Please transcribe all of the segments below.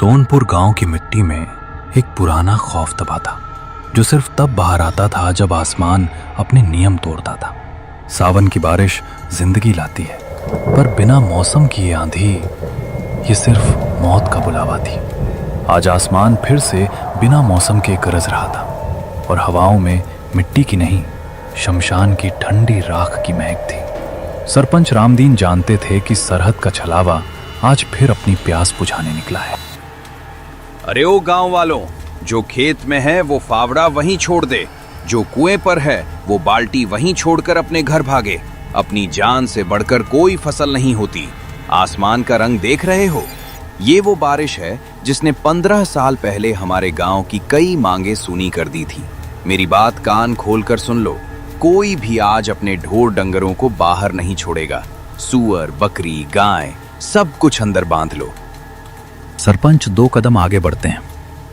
सोनपुर गांव की मिट्टी में एक पुराना खौफ दबा था जो सिर्फ तब बाहर आता था जब आसमान अपने नियम तोड़ता था। सावन की बारिश जिंदगी लाती है, पर बिना मौसम की ये आंधी, ये सिर्फ मौत का बुलावा थी। आज आसमान फिर से बिना मौसम के गरज रहा था और हवाओं में मिट्टी की नहीं, शमशान की ठंडी राख की महक थी। सरपंच रामदीन जानते थे कि सरहद का छलावा आज फिर अपनी प्यास बुझाने निकला है। अरे ओ गांव वालों, जो खेत में है वो फावड़ा वहीं छोड़ दे, जो कुएं पर है वो बाल्टी वहीं छोड़कर अपने घर भागे। अपनी जान से बढ़कर कोई फसल नहीं होती। आसमान का रंग देख रहे हो? ये वो बारिश है जिसने 15 साल पहले हमारे गांव की कई मांगे सूनी कर दी थी। मेरी बात कान खोलकर सुन लो, कोई भी आज अपने ढोर डंगरों को बाहर नहीं छोड़ेगा। सूअर, बकरी, गाय, सब कुछ अंदर बांध लो। सरपंच 2 कदम आगे बढ़ते हैं।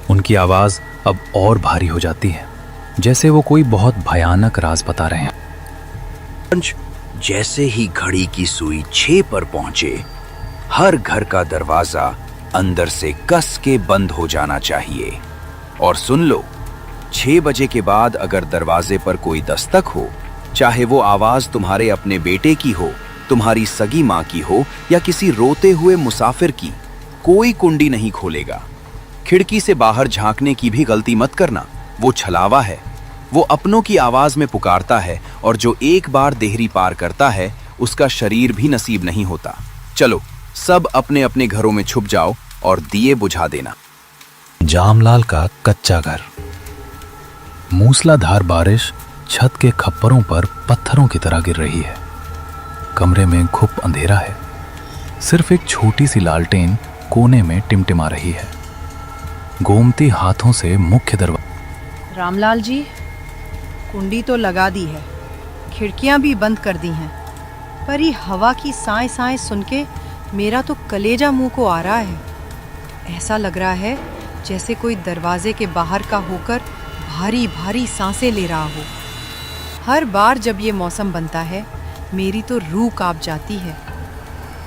उनकी आवाज अब और भारी हो जाती है, जैसे वो कोई बहुत भयानक राज बता रहे हैं। सरपंच, जैसे ही घड़ी की सुई 6 पर पहुंचे, हर घर का दरवाजा अंदर से कस के बंद हो जाना चाहिए। और सुन लो, 6 बजे के बाद अगर दरवाजे पर कोई दस्तक हो, चाहे वो आवाज तुम्हारे अपने बेटे की हो, तुम्हारी सगी माँ की हो या किसी रोते हुए मुसाफिर की, कोई कुंडी नहीं खोलेगा। खिड़की से बाहर झांकने की भी गलती मत करना। वो छलावा है, वो अपनों की आवाज में पुकारता है, और जो एक बार देहरी पार करता है उसका शरीर भी नसीब नहीं होता। चलो, सब अपने अपने घरों में छुप जाओ और दिए बुझा देना। जामलाल का कच्चा घर। मूसलाधार बारिश छत के खप्परों पर पत्थरों की तरह गिर रही है। कमरे में घुप अंधेरा है। सिर्फ एक छोटी सी लालटेन कोने में टिमटिमा रही है। गोमती हाथों से मुख्य दरवाजा। रामलाल जी, कुंडी तो लगा दी है, खिड़कियां भी बंद कर दी हैं, पर ये हवा की साए साए सुन के मेरा तो कलेजा मुंह को आ रहा है। ऐसा लग रहा है जैसे कोई दरवाजे के बाहर का होकर भारी भारी सांसें ले रहा हो। हर बार जब ये मौसम बनता है मेरी तो रूह कांप जाती है।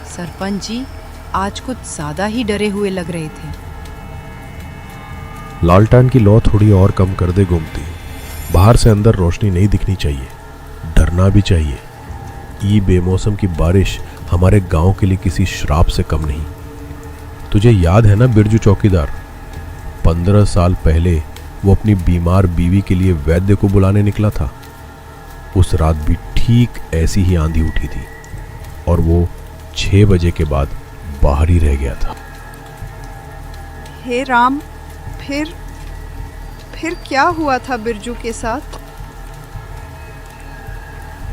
सरपंच जी आज कुछ ज्यादा ही डरे हुए लग रहे थे। लालटेन की लौ थोड़ी और कम कर दे गोमती। बाहर से अंदर रोशनी नहीं दिखनी चाहिए, डरना भी चाहिए। ये बेमौसम की बारिश हमारे गांव के लिए किसी श्राप से कम नहीं। तुझे याद है ना बिरजू चौकीदार? 15 साल पहले वो अपनी बीमार बीवी के लिए वैद्य को बुलाने निकला था। उस रात भी ठीक ऐसी ही आंधी उठी थी और वो 6 बजे के बाद बाहर ही रह गया था। हे राम, फिर क्या हुआ था बिरजू के साथ?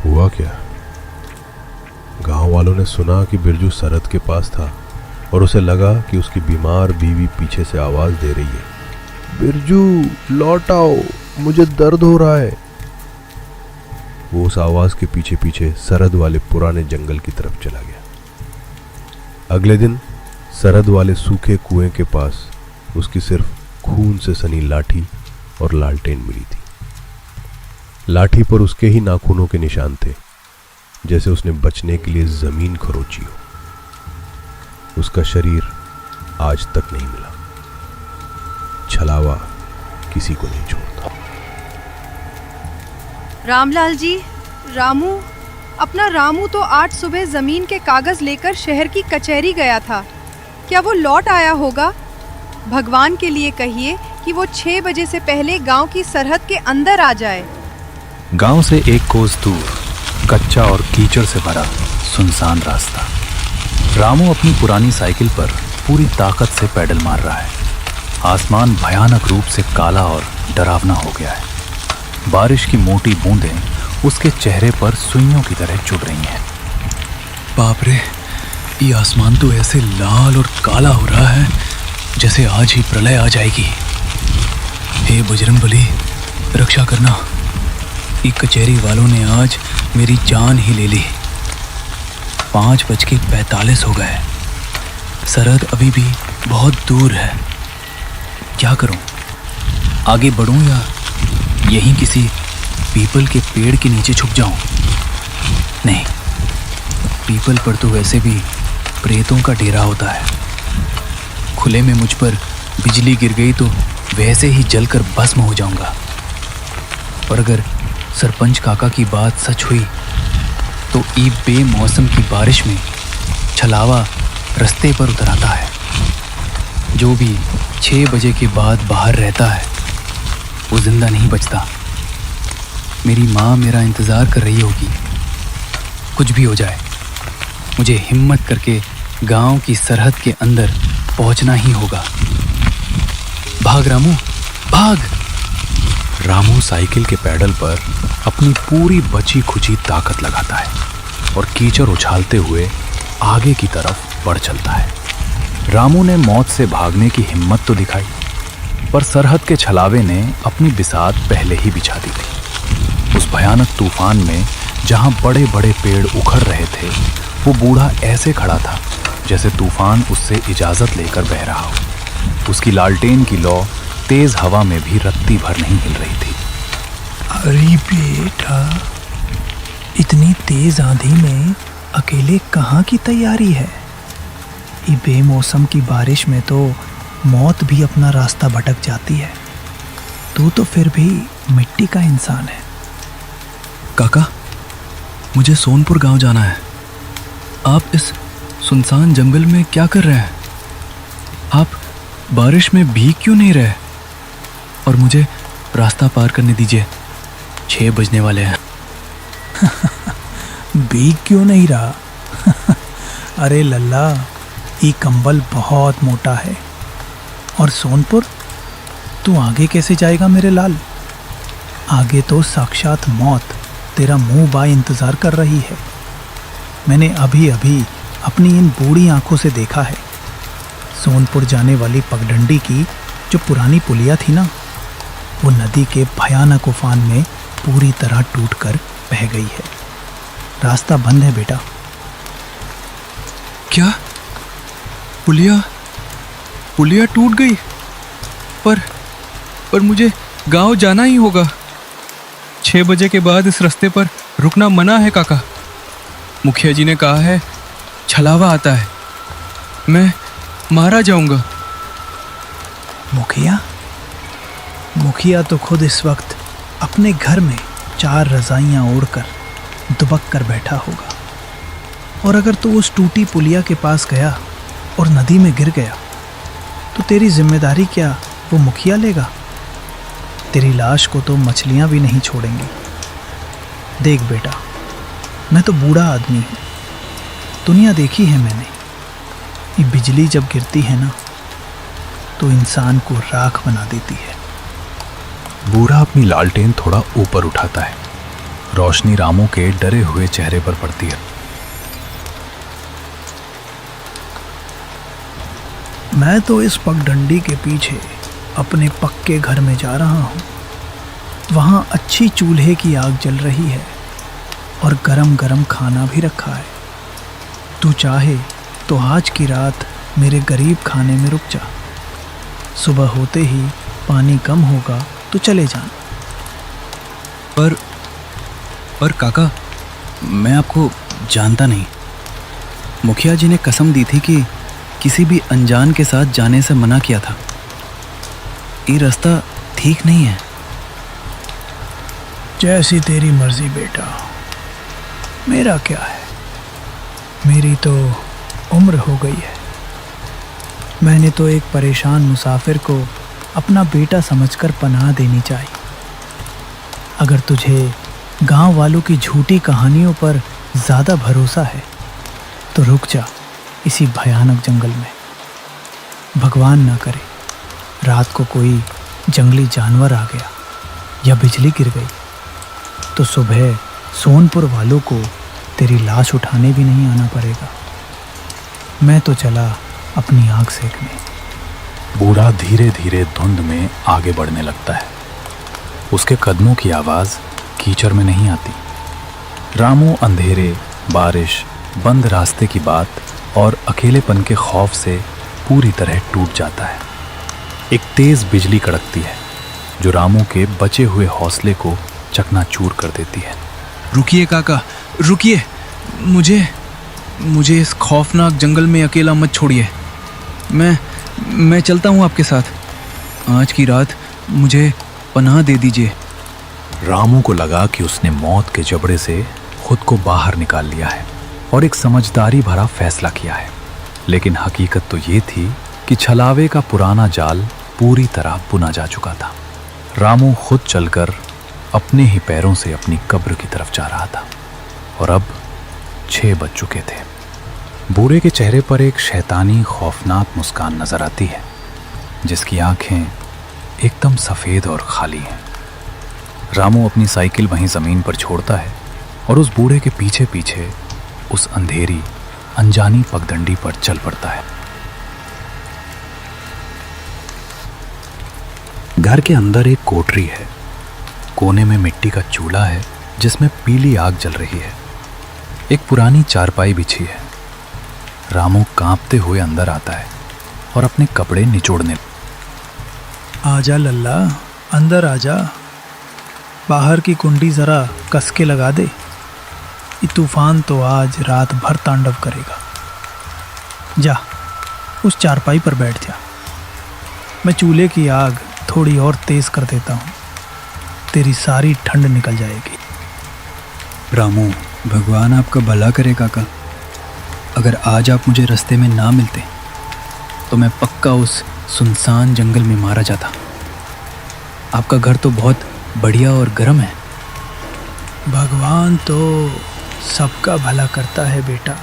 हुआ क्या? गांव वालों ने सुना कि बिरजू सरहद के पास था और उसे लगा कि उसकी बीमार बीवी पीछे से आवाज दे रही है, बिरजू लौट आओ, मुझे दर्द हो रहा है। वो उस आवाज के पीछे पीछे सरहद वाले पुराने जंगल की तरफ चला गया। अगले दिन सरहद वाले सूखे कुएं के पास उसकी सिर्फ खून से सनी लाठी और लालटेन मिली थी। लाठी पर उसके ही नाखूनों के निशान थे, जैसे उसने बचने के लिए जमीन खरोची हो। उसका शरीर आज तक नहीं मिला। छलावा किसी को नहीं छोड़ता। रामलाल जी, रामू, अपना रामू तो आज सुबह जमीन के कागज लेकर शहर की कचहरी गया था। क्या वो लौट आया होगा? भगवान के लिए कहिए कि वो 6 बजे से पहले गांव की सरहद के अंदर आ जाए। गांव से 1 कोस दूर कच्चा और कीचड़ से भरा सुनसान रास्ता। रामू अपनी पुरानी साइकिल पर पूरी ताकत से पैडल मार रहा है। आसमान भयानक रूप से काला और डरावना हो गया है। बारिश की मोटी बूंदें उसके चेहरे पर सुइयों की तरह चुभ रही हैं। बाप रे, ये आसमान तो ऐसे लाल और काला हो रहा है जैसे आज ही प्रलय आ जाएगी। हे बजरंगबली, रक्षा करना। ये कचहरी वालों ने आज मेरी जान ही ले ली। 5:45 हो गए। सरहद अभी भी बहुत दूर है। क्या करूं? आगे बढ़ूं या यहीं किसी पीपल के पेड़ के नीचे छुप जाऊं? नहीं, पीपल पर तो वैसे भी प्रेतों का डेरा होता है। खुले में मुझ पर बिजली गिर गई तो वैसे ही जलकर भस्म हो जाऊंगा। और अगर सरपंच काका की बात सच हुई तो ई बेमौसम की बारिश में छलावा रास्ते पर उतर आता है। जो भी 6 बजे के बाद बाहर रहता है वो जिंदा नहीं बचता। मेरी माँ मेरा इंतज़ार कर रही होगी। कुछ भी हो जाए मुझे हिम्मत करके गांव की सरहद के अंदर पहुंचना ही होगा। भाग रामू, भाग। रामू साइकिल के पैडल पर अपनी पूरी बची खुची ताकत लगाता है और कीचड़ उछालते हुए आगे की तरफ बढ़ चलता है। रामू ने मौत से भागने की हिम्मत तो दिखाई, पर सरहद के छलावे ने अपनी बिसात पहले ही बिछा दी थी। उस भयानक तूफान में जहां बड़े बड़े पेड़ उखड़ रहे थे, वो बूढ़ा ऐसे खड़ा था जैसे तूफान उससे इजाजत लेकर बह रहा हो। उसकी लालटेन की लौ तेज हवा में भी रत्ती भर नहीं हिल रही थी। अरे बेटा, इतनी तेज आंधी में अकेले कहाँ की तैयारी है? ये बेमौसम की बारिश में तो मौत भी अपना रास्ता भटक जाती है। तू तो फिर भी मिट्टी का इंसान है। काका, मुझे सोनपुर गांव जाना है। आप इस सुनसान जंगल में क्या कर रहे हैं? आप बारिश में भीग क्यों नहीं रहे? और मुझे रास्ता पार करने दीजिए, 6 बजने वाले हैं। भीग क्यों नहीं रहा? अरे लल्ला, ये कंबल बहुत मोटा है। और सोनपुर, तू आगे कैसे जाएगा मेरे लाल? आगे तो साक्षात मौत तेरा मुंह बाय इंतजार कर रही है। मैंने अभी अभी अपनी इन बूढ़ी आंखों से देखा है। सोनपुर जाने वाली पगडंडी की जो पुरानी पुलिया थी ना, वो नदी के भयानक उफान में पूरी तरह टूटकर बह गई है। रास्ता बंद है बेटा। क्या? पुलिया टूट गई? पर मुझे गांव जाना ही होगा। 6 बजे के बाद इस रास्ते पर रुकना मना है काका। मुखिया जी ने कहा है छलावा आता है, मैं मारा जाऊंगा। मुखिया तो खुद इस वक्त अपने घर में 4 रजाइयां ओढ़कर दुबक कर बैठा होगा। और अगर तू उस टूटी पुलिया के पास गया और नदी में गिर गया तो तेरी जिम्मेदारी क्या वो मुखिया लेगा? तेरी लाश को तो मछलियां भी नहीं छोड़ेंगी। देख बेटा, मैं तो बूढ़ा आदमी हूँ, दुनिया देखी है मैंने। ये बिजली जब गिरती है ना तो इंसान को राख बना देती है। बूढ़ा अपनी लालटेन थोड़ा ऊपर उठाता है। रोशनी रामू के डरे हुए चेहरे पर पड़ती है। मैं तो इस पगडंडी के पीछे अपने पक्के घर में जा रहा हूँ। वहाँ अच्छी चूल्हे की आग जल रही है और गरम गरम खाना भी रखा है। तू चाहे तो आज की रात मेरे गरीब खाने में रुक जा। सुबह होते ही पानी कम होगा तो चले जाना। पर काका, मैं आपको जानता नहीं। मुखिया जी ने कसम दी थी कि किसी भी अनजान के साथ जाने से मना किया था। ये रास्ता ठीक नहीं है। जैसी तेरी मर्जी बेटा, मेरा क्या है। मेरी तो उम्र हो गई है। मैंने तो एक परेशान मुसाफिर को अपना बेटा समझकर पनाह देनी चाहिए। अगर तुझे गांव वालों की झूठी कहानियों पर ज़्यादा भरोसा है तो रुक जा इसी भयानक जंगल में। भगवान ना करे रात को कोई जंगली जानवर आ गया या बिजली गिर गई तो सुबह सोनपुर वालों को तेरी लाश उठाने भी नहीं आना पड़ेगा। मैं तो चला अपनी आग सेकने। बूढ़ा धीरे धीरे धुंध में आगे बढ़ने लगता है। उसके कदमों की आवाज़ कीचड़ में नहीं आती। रामू अंधेरे, बारिश, बंद रास्ते की बात और अकेलेपन के खौफ से पूरी तरह टूट जाता है। एक तेज बिजली कड़कती है जो रामू के बचे हुए हौसले को चकनाचूर कर देती है। रुकिए काका, रुकिए। मुझे इस खौफनाक जंगल में अकेला मत छोड़िए। मैं चलता हूँ आपके साथ। आज की रात मुझे पनाह दे दीजिए। रामू को लगा कि उसने मौत के जबड़े से खुद को बाहर निकाल लिया है और एक समझदारी भरा फैसला किया है। लेकिन हकीकत तो ये थी कि छलावे का पुराना जाल पूरी तरह बुना जा चुका था। रामू खुद चलकर अपने ही पैरों से अपनी कब्र की तरफ जा रहा था और अब 6 बज चुके थे। बूढ़े के चेहरे पर एक शैतानी खौफनाक मुस्कान नजर आती है, जिसकी आंखें एकदम सफेद और खाली हैं। रामू अपनी साइकिल वहीं जमीन पर छोड़ता है और उस बूढ़े के पीछे पीछे उस अंधेरी अनजानी पगडंडी पर चल पड़ता है। घर के अंदर एक कोठरी है। कोने में मिट्टी का चूल्हा है जिसमें पीली आग जल रही है। एक पुरानी चारपाई बिछी है। रामू कांपते हुए अंदर आता है और अपने कपड़े निचोड़ने। आजा लल्ला, अंदर आजा। बाहर की कुंडी ज़रा कस के लगा दे। ये तूफान तो आज रात भर तांडव करेगा। जा, उस चारपाई पर बैठ जा। मैं चूल्हे की आग थोड़ी और तेज़ कर देता हूँ, तेरी सारी ठंड निकल जाएगी। रामू, भगवान आपका भला करे काका। अगर आज आप मुझे रास्ते में ना मिलते तो मैं पक्का उस सुनसान जंगल में मारा जाता। आपका घर तो बहुत बढ़िया और गर्म है। भगवान तो सबका भला करता है बेटा,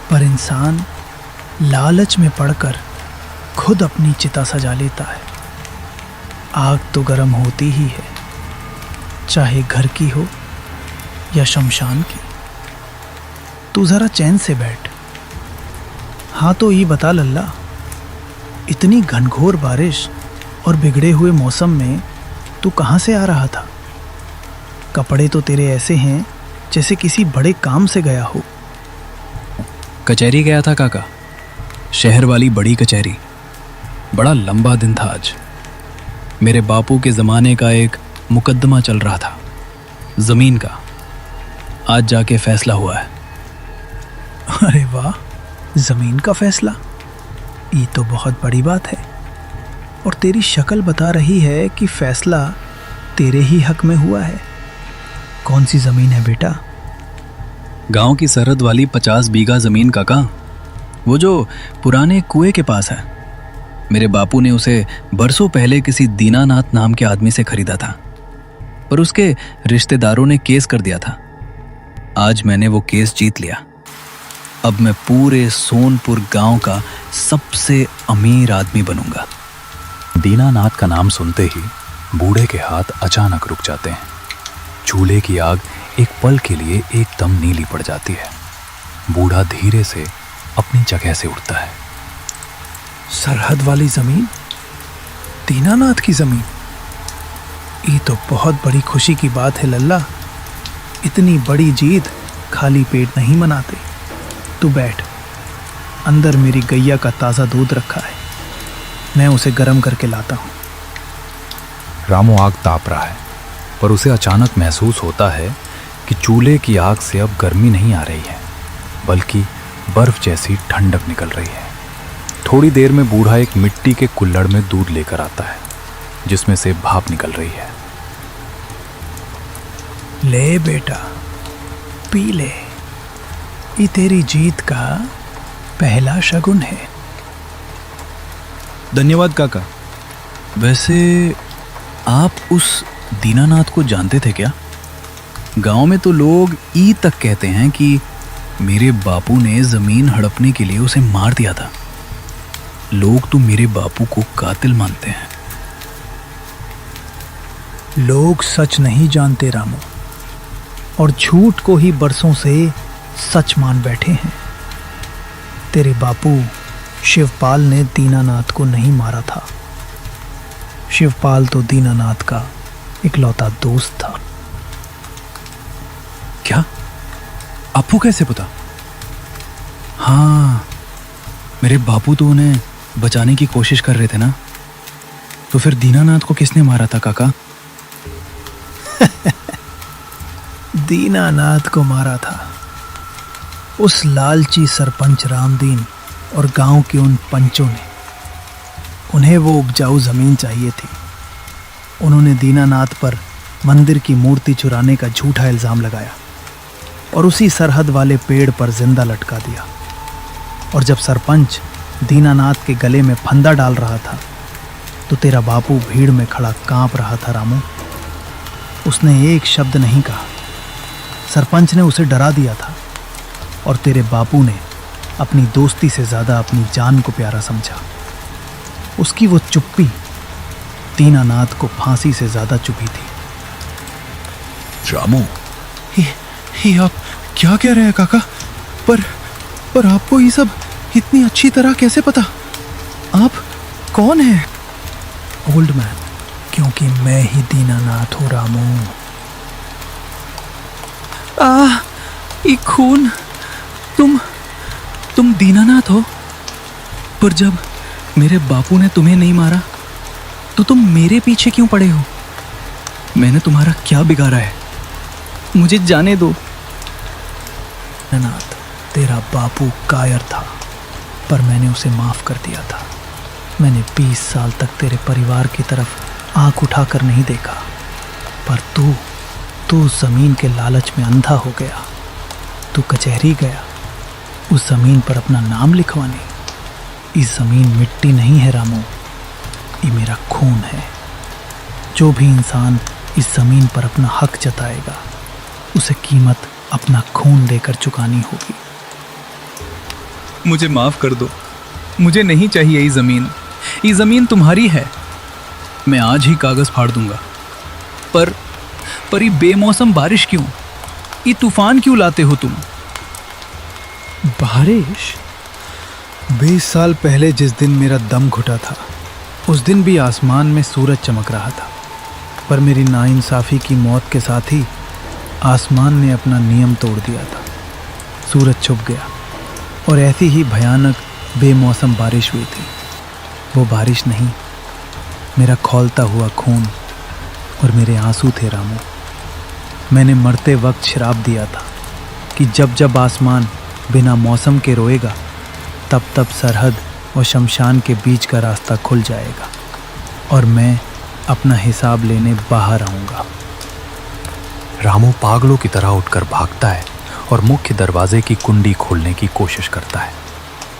पर इंसान लालच में पड़कर खुद अपनी चिता सजा लेता है। आग तो गर्म होती ही है, चाहे घर की हो या शमशान की। तू ज़रा चैन से बैठ। हाँ तो ये बता लल्ला, इतनी घनघोर बारिश और बिगड़े हुए मौसम में तू कहाँ से आ रहा था? कपड़े तो तेरे ऐसे हैं जैसे किसी बड़े काम से गया हो। कचहरी गया था काका, शहर वाली बड़ी कचहरी। बड़ा लंबा दिन था आज। मेरे बापू के ज़माने का एक मुकदमा चल रहा था, ज़मीन का। आज जाके फैसला हुआ है। अरे वाह, ज़मीन का फैसला? ये तो बहुत बड़ी बात है। और तेरी शक्ल बता रही है कि फैसला तेरे ही हक में हुआ है। कौन सी ज़मीन है बेटा? गांव की सरहद वाली 50 बीघा ज़मीन काका, वो जो पुराने कुएं के पास है। मेरे बापू ने उसे बरसों पहले किसी दीनानाथ नाम के आदमी से खरीदा था, पर उसके रिश्तेदारों ने केस कर दिया था। आज मैंने वो केस जीत लिया। अब मैं पूरे सोनपुर गांव का सबसे अमीर आदमी बनूंगा। दीनानाथ का नाम सुनते ही बूढ़े के हाथ अचानक रुक जाते हैं। चूल्हे की आग एक पल के लिए एकदम नीली पड़ जाती है। बूढ़ा धीरे से अपनी जगह से उठता है। सरहद वाली ज़मीन, दीनानाथ की ज़मीन। ये तो बहुत बड़ी खुशी की बात है लल्ला। इतनी बड़ी जीत खाली पेट नहीं मनाते। तू बैठ, अंदर मेरी गैया का ताज़ा दूध रखा है, मैं उसे गर्म करके लाता हूँ। रामू आग ताप रहा है, पर उसे अचानक महसूस होता है कि चूल्हे की आग से अब गर्मी नहीं आ रही है, बल्कि बर्फ जैसी ठंडक निकल रही है। थोड़ी देर में बूढ़ा एक मिट्टी के कुल्हड़ में दूध लेकर आता है, जिसमें से भाप निकल रही है। ले बेटा, पी ले। ये तेरी जीत का पहला शगुन है। धन्यवाद काका। वैसे आप उस दीनानाथ को जानते थे क्या? गांव में तो लोग ई तक कहते हैं कि मेरे बापू ने ज़मीन हड़पने के लिए उसे मार दिया था। लोग तो मेरे बापू को कातिल मानते हैं। लोग सच नहीं जानते रामू, और झूठ को ही बरसों से सच मान बैठे हैं। तेरे बापू शिवपाल ने दीनानाथ को नहीं मारा था। शिवपाल तो दीनानाथ का इकलौता दोस्त था। क्या? आपको कैसे पता? हाँ, मेरे बापू तो उन्हें बचाने की कोशिश कर रहे थे ना। तो फिर दीनानाथ को किसने मारा था काका? दीनानाथ को मारा था उस लालची सरपंच रामदीन और गांव के उन पंचों ने। उन्हें वो उपजाऊ जमीन चाहिए थी। उन्होंने दीनानाथ पर मंदिर की मूर्ति चुराने का झूठा इल्जाम लगाया और उसी सरहद वाले पेड़ पर जिंदा लटका दिया। और जब सरपंच दीनानाथ के गले में फंदा डाल रहा था तो तेरा बापू भीड़ में खड़ा कांप रहा था। रामू, उसने एक शब्द नहीं कहा। सरपंच ने उसे डरा दिया था और तेरे बापू ने अपनी दोस्ती से ज्यादा अपनी जान को प्यारा समझा। उसकी वो चुप्पी दीनानाथ को फांसी से ज्यादा चुभी थी। रामू, ये आप क्या कह रहे हैं काका? पर आपको ये सब इतनी अच्छी तरह कैसे पता? आप कौन हैं? ओल्ड मैन, क्योंकि मैं ही दीनानाथ हूँ रामू। ये खून, तुम दीनानाथ हो? पर जब मेरे बापू ने तुम्हें नहीं मारा तो तुम मेरे पीछे क्यों पड़े हो? मैंने तुम्हारा क्या बिगाड़ा है? मुझे जाने दो। दीनानाथ, तेरा बापू कायर था, पर मैंने उसे माफ कर दिया था। मैंने 20 साल तक तेरे परिवार की तरफ आंख उठाकर नहीं देखा, पर तू जमीन के लालच में अंधा हो गया। तू कचहरी गया उस जमीन पर अपना नाम लिखवाने। इस जमीन मिट्टी नहीं है रामू, ये मेरा खून है। जो भी इंसान इस जमीन पर अपना हक जताएगा उसे कीमत अपना खून देकर चुकानी होगी। मुझे माफ कर दो, मुझे नहीं चाहिए ये जमीन। ये जमीन तुम्हारी है। मैं आज ही कागज फाड़ दूंगा। पर ये बेमौसम बारिश क्यों? ये तूफान क्यों लाते हो तुम? बारिश? 20 साल पहले जिस दिन मेरा दम घुटा था उस दिन भी आसमान में सूरज चमक रहा था, पर मेरी नाइंसाफी की मौत के साथ ही आसमान ने अपना नियम तोड़ दिया था। सूरज छुप गया और ऐसी ही भयानक बेमौसम बारिश हुई थी। वो बारिश नहीं, मेरा खौलता हुआ खून और मेरे आंसू थे रामू। मैंने मरते वक्त श्राप दिया था कि जब जब आसमान बिना मौसम के रोएगा तब तब सरहद और शमशान के बीच का रास्ता खुल जाएगा और मैं अपना हिसाब लेने बाहर आऊँगा। रामू पागलों की तरह उठकर भागता है और मुख्य दरवाजे की कुंडी खोलने की कोशिश करता है,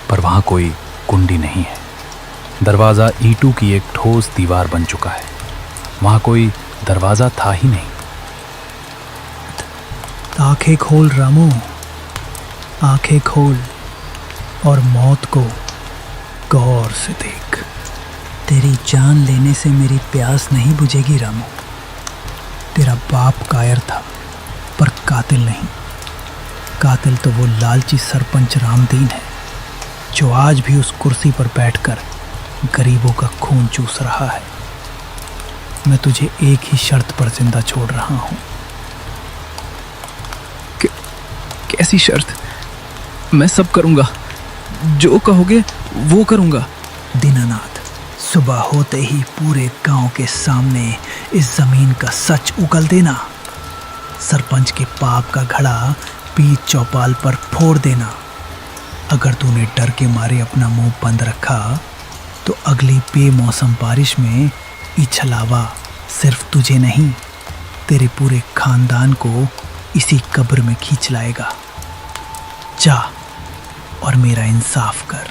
पर वहां कोई कुंडी नहीं है। दरवाजा ईंटों की एक ठोस दीवार बन चुका है। वहां कोई दरवाजा था ही नहीं। आंखें खोल रामू, आंखें खोल और मौत को गौर से देख। तेरी जान लेने से मेरी प्यास नहीं बुझेगी रामू। तेरा बाप कायर था पर कातिल नहीं। कातिल तो वो लालची सरपंच रामदीन है जो आज भी उस कुर्सी पर बैठकर गरीबों का खून चूस रहा है। मैं तुझे एक ही शर्त पर जिंदा छोड़ रहा हूं। कैसी शर्त? मैं सब करूंगा, जो कहोगे वो करूंगा। दीनानाथ, सुबह होते ही पूरे गांव के सामने इस जमीन का सच उगल देना। सरपंच के पाप का घड़ा पीठ चौपाल पर फोड़ देना। अगर तूने डर के मारे अपना मुंह बंद रखा तो अगली बेमौसम बारिश में ये छलावा सिर्फ तुझे नहीं, तेरे पूरे खानदान को इसी कब्र में खींच लाएगा। जा और मेरा इंसाफ कर।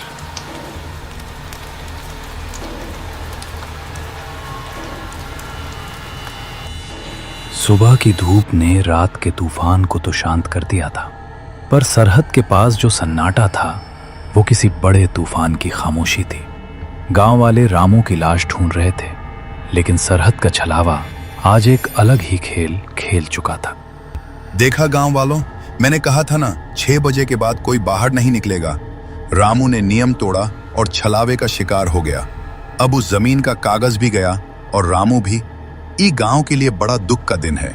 सुबह की धूप ने रात के तूफान को तो शांत कर दिया था, पर सरहद के पास जो सन्नाटा था वो किसी बड़े तूफान की खामोशी थी। गांव वाले रामू की लाश ढूंढ रहे थे, लेकिन सरहद का छलावा आज एक अलग ही खेल खेल चुका था। देखा गांव वालों, मैंने कहा था ना 6 बजे के बाद कोई बाहर नहीं निकलेगा। रामू ने नियम तोड़ा और छलावे का शिकार हो गया। अब उस जमीन का कागज भी गया और रामू भी। ई गांव के लिए बड़ा दुख का दिन है।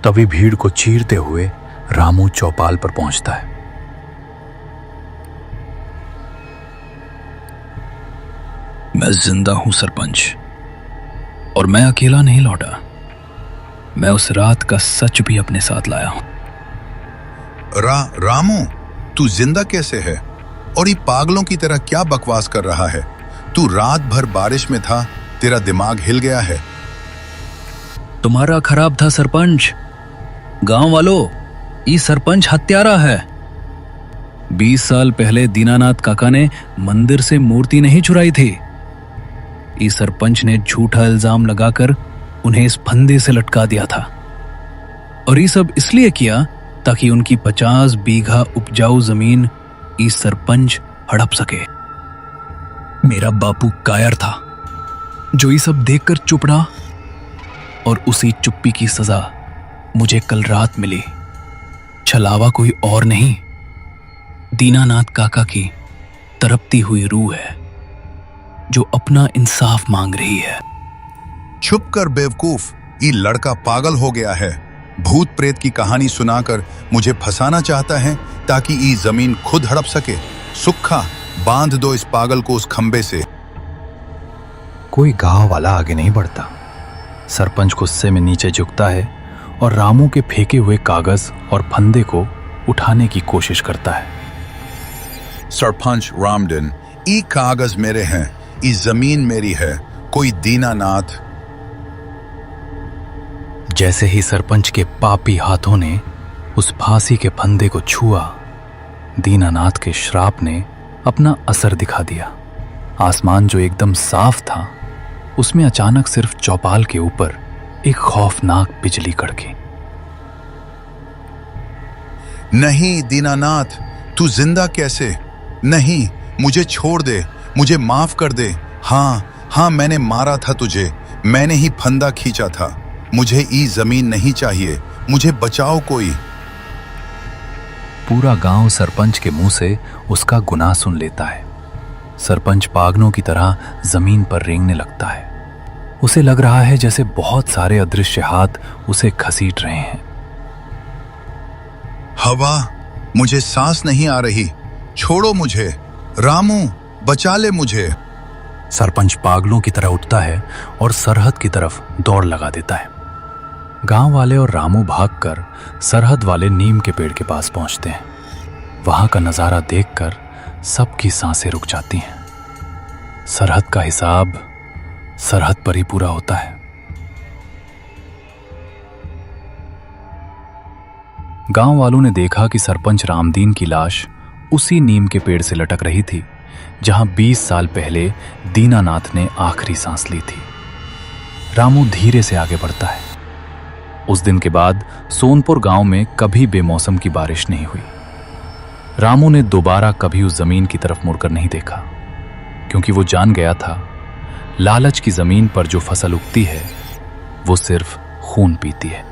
तभी भीड़ को चीरते हुए रामू चौपाल पर पहुंचता है। मैं जिंदा हूं सरपंच, और मैं अकेला नहीं लौटा। मैं उस रात का सच भी अपने साथ लाया हूं। रामू, तू जिंदा कैसे है? और ये पागलों की तरह क्या बकवास कर रहा है? तू रात भर बारिश में था, तेरा दिमाग हिल गया है। तुम्हारा खराब था सरपंच। गांव वालों, ये सरपंच हत्यारा है। 20 साल पहले दीनानाथ काका ने मंदिर से मूर्ति नहीं चुराई थी। इस सरपंच ने झूठा इल्जाम लगाकर उन्हें इस फंदे से लटका दिया था, और ये सब इसलिए किया ताकि उनकी 50 बीघा उपजाऊ जमीन इस सरपंच हड़प सके। मेरा बापू कायर था, जो ये सब देखकर चुप रहा, और उसी चुप्पी की सजा मुझे कल रात मिली। छलावा कोई और नहीं, दीनानाथ काका की तड़पती हुई रूह है, जो अपना इंसाफ मांग रही है। चुप कर बेवकूफ, ये लड़का पागल हो गया है। भूत प्रेत की कहानी सुनाकर मुझे फंसाना चाहता है ताकि ये जमीन खुद हड़प सके। सुक्खा, बांध दो इस पागल को उस खंबे से। कोई गांव वाला आगे नहीं बढ़ता। सरपंच गुस्से में नीचे झुकता है और रामू के फेंके हुए कागज और फंदे को उठाने की कोशिश करता है। सरपंच रामदिन, ये कागज मेरे हैं, ये जमीन मेरी है। कोई दीनानाथ। जैसे ही सरपंच के पापी हाथों ने उस फांसी के फंदे को छुआ, दीनानाथ के श्राप ने अपना असर दिखा दिया। आसमान जो एकदम साफ था, उसमें अचानक सिर्फ चौपाल के ऊपर एक खौफनाक बिजली कड़की। नहीं दीनानाथ, तू जिंदा कैसे? नहीं, मुझे छोड़ दे, मुझे माफ कर दे। हाँ, मैंने मारा था तुझे, मैंने ही फंदा खींचा था। मुझे ई जमीन नहीं चाहिए, मुझे बचाओ कोई। पूरा गांव सरपंच के मुंह से उसका गुनाह सुन लेता है। सरपंच पागलों की तरह जमीन पर रेंगने लगता है। उसे लग रहा है जैसे बहुत सारे अदृश्य हाथ उसे घसीट रहे हैं। हवा, मुझे सांस नहीं आ रही, छोड़ो मुझे। रामू, बचा ले मुझे। सरपंच पागलों की तरह उठता है और सरहद की तरफ दौड़ लगा देता है। गांव वाले और रामू भागकर सरहद वाले नीम के पेड़ के पास पहुंचते हैं। वहां का नजारा देखकर सबकी सांसें रुक जाती हैं। सरहद का हिसाब सरहद पर ही पूरा होता है। गांव वालों ने देखा कि सरपंच रामदीन की लाश उसी नीम के पेड़ से लटक रही थी जहां 20 साल पहले दीनानाथ ने आखिरी सांस ली थी। रामू धीरे से आगे बढ़ता है। उस दिन के बाद सोनपुर गांव में कभी बेमौसम की बारिश नहीं हुई। रामू ने दोबारा कभी उस जमीन की तरफ मुड़कर नहीं देखा, क्योंकि वो जान गया था लालच की जमीन पर जो फसल उगती है वो सिर्फ खून पीती है।